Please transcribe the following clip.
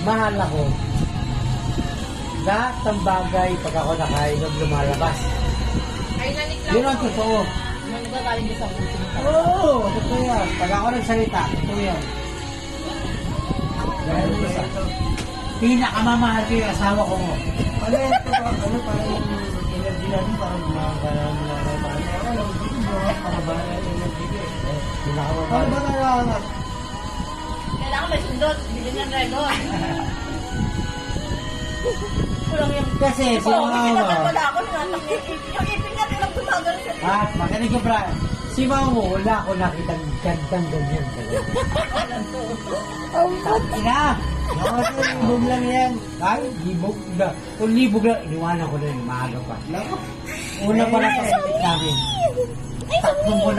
Mahal ako. Lahat ng bagay pag ako nakainom lumalabas. Ay, nanik lang. Yun ang totoo. Nagagaling ka sa puso mo. Oo, totoo yan. Pag ako nagsalita, totoo yan. Dahil sa pinakamamahal ko yung asawa ko mo. Ano yung parang energy natin parang makakala mo na parang hindi mo makakabala yung energy ko eh. Pinakamamahal. Paano ba nalalangat? Kailangan may sundot. Bili ng regon. Kulang yung... Kasi si Oo, mama. wala ako. Yung ipin niya nilang gumagal siya. At makinig ka, Brian. Si mama mo, wala ako nakitang gandang ganyan. Ina! Libog lang yan. Ay, libog na. Kung libog lang, iniwanan ko na yung maaga pa. Una pa lang sa namin. Tatlong ko na.